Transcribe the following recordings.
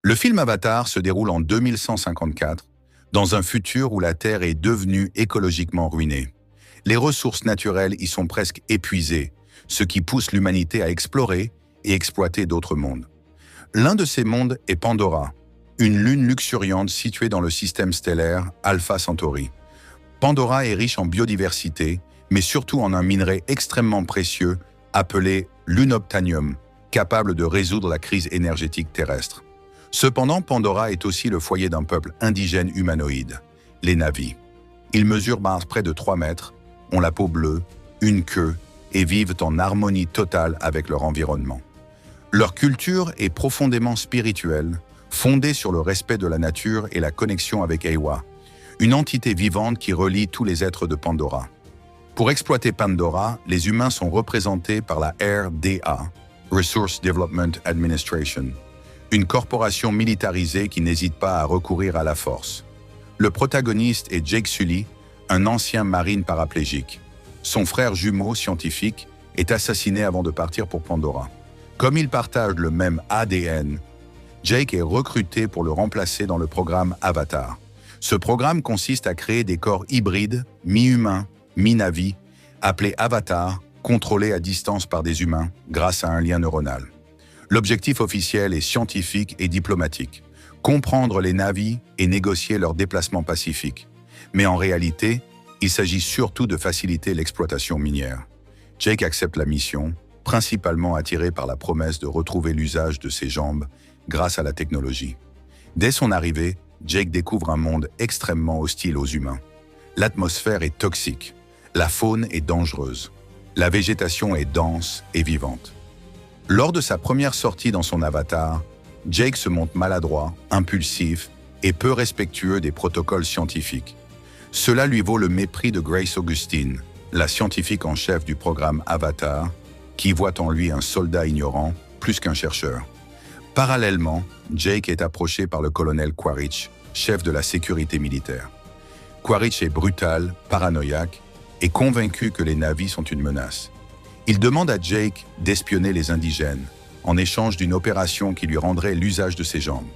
Le film Avatar se déroule en 2154, dans un futur où la Terre est devenue écologiquement ruinée. Les ressources naturelles y sont presque épuisées, ce qui pousse l'humanité à explorer et exploiter d'autres mondes. L'un de ces mondes est Pandora, une lune luxuriante située dans le système stellaire Alpha Centauri. Pandora est riche en biodiversité, mais surtout en un minerai extrêmement précieux appelé l'unobtainium, capable de résoudre la crise énergétique terrestre. Cependant, Pandora est aussi le foyer d'un peuple indigène humanoïde, les Na'vi. Ils mesurent près de 3 mètres, ont la peau bleue, une queue et vivent en harmonie totale avec leur environnement. Leur culture est profondément spirituelle, fondée sur le respect de la nature et la connexion avec Eywa, une entité vivante qui relie tous les êtres de Pandora. Pour exploiter Pandora, les humains sont représentés par la RDA, Resource Development Administration, une corporation militarisée qui n'hésite pas à recourir à la force. Le protagoniste est Jake Sully, un ancien marine paraplégique. Son frère jumeau scientifique est assassiné avant de partir pour Pandora. Comme ils partagent le même ADN, Jake est recruté pour le remplacer dans le programme Avatar. Ce programme consiste à créer des corps hybrides, mi-humains, mi-Na'vi, appelés Avatar, contrôlés à distance par des humains grâce à un lien neuronal. L'objectif officiel est scientifique et diplomatique, comprendre les Na'vi et négocier leur déplacement pacifique. Mais en réalité, il s'agit surtout de faciliter l'exploitation minière. Jake accepte la mission, principalement attiré par la promesse de retrouver l'usage de ses jambes grâce à la technologie. Dès son arrivée, Jake découvre un monde extrêmement hostile aux humains. L'atmosphère est toxique, la faune est dangereuse, la végétation est dense et vivante. Lors de sa première sortie dans son avatar, Jake se montre maladroit, impulsif et peu respectueux des protocoles scientifiques. Cela lui vaut le mépris de Grace Augustine, la scientifique en chef du programme Avatar, qui voit en lui un soldat ignorant plus qu'un chercheur. Parallèlement, Jake est approché par le colonel Quaritch, chef de la sécurité militaire. Quaritch est brutal, paranoïaque et convaincu que les Na'vi sont une menace. Il demande à Jake d'espionner les indigènes, en échange d'une opération qui lui rendrait l'usage de ses jambes.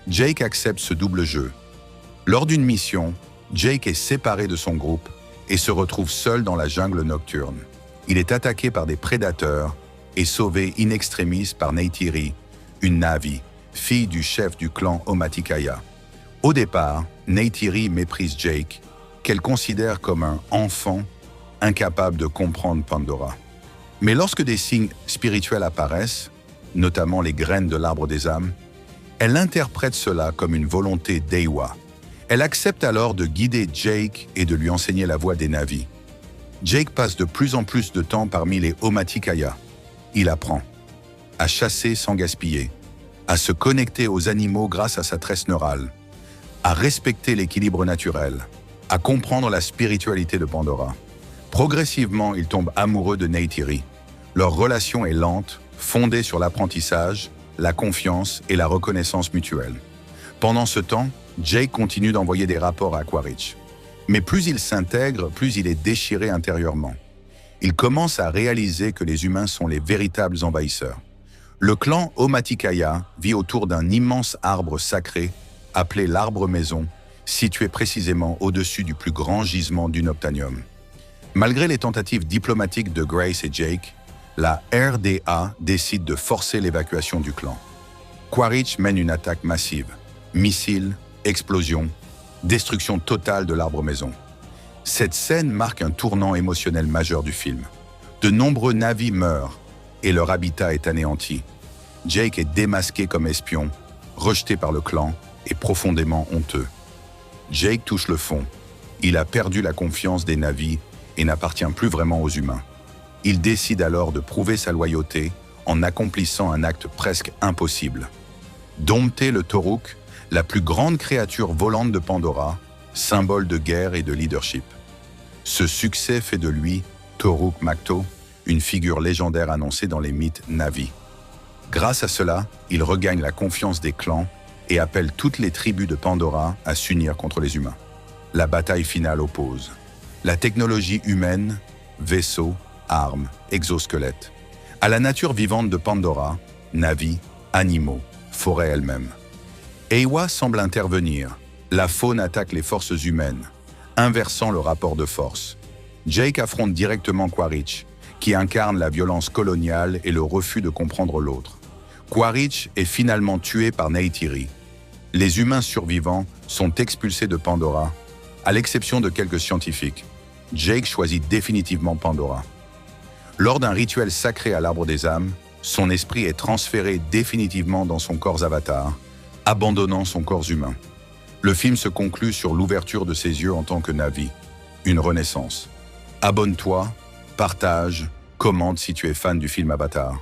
Jake accepte ce double jeu. Lors d'une mission, Jake est séparé de son groupe et se retrouve seul dans la jungle nocturne. Il est attaqué par des prédateurs et sauvé in extremis par Neytiri, une Na'vi, fille du chef du clan Omaticaya. Au départ, Neytiri méprise Jake, qu'elle considère comme un enfant incapable de comprendre Pandora. Mais lorsque des signes spirituels apparaissent, notamment les graines de l'arbre des âmes, elle interprète cela comme une volonté d'Eywa. Elle accepte alors de guider Jake et de lui enseigner la voie des Na'vi. Jake passe de plus en plus de temps parmi les Omaticaya. Il apprend à chasser sans gaspiller, à se connecter aux animaux grâce à sa tresse neurale, à respecter l'équilibre naturel, à comprendre la spiritualité de Pandora. Progressivement, il tombe amoureux de Neytiri. Leur relation est lente, fondée sur l'apprentissage, la confiance et la reconnaissance mutuelle. Pendant ce temps, Jake continue d'envoyer des rapports à Quaritch. Mais plus il s'intègre, plus il est déchiré intérieurement. Il commence à réaliser que les humains sont les véritables envahisseurs. Le clan Omaticaya vit autour d'un immense arbre sacré appelé l'arbre maison, situé précisément au-dessus du plus grand gisement d'unobtainium. Malgré les tentatives diplomatiques de Grace et Jake, la RDA décide de forcer l'évacuation du clan. Quaritch mène une attaque massive. Missiles, explosions, destruction totale de l'arbre maison. Cette scène marque un tournant émotionnel majeur du film. De nombreux Na'vi meurent et leur habitat est anéanti. Jake est démasqué comme espion, rejeté par le clan et profondément honteux. Jake touche le fond. Il a perdu la confiance des Na'vi et n'appartient plus vraiment aux humains. Il décide alors de prouver sa loyauté en accomplissant un acte presque impossible. Dompter le Toruk, la plus grande créature volante de Pandora, symbole de guerre et de leadership. Ce succès fait de lui, Toruk Makto, une figure légendaire annoncée dans les mythes Na'vi. Grâce à cela, il regagne la confiance des clans et appelle toutes les tribus de Pandora à s'unir contre les humains. La bataille finale oppose la technologie humaine, vaisseaux, armes, exosquelettes, à la nature vivante de Pandora, Na'vi, animaux, forêt elle-même. Eywa semble intervenir. La faune attaque les forces humaines, inversant le rapport de force. Jake affronte directement Quaritch, qui incarne la violence coloniale et le refus de comprendre l'autre. Quaritch est finalement tué par Neytiri. Les humains survivants sont expulsés de Pandora, à l'exception de quelques scientifiques. Jake choisit définitivement Pandora. Lors d'un rituel sacré à l'arbre des âmes, son esprit est transféré définitivement dans son corps avatar, abandonnant son corps humain. Le film se conclut sur l'ouverture de ses yeux en tant que Na'vi, une renaissance. Abonne-toi, partage, commente si tu es fan du film Avatar.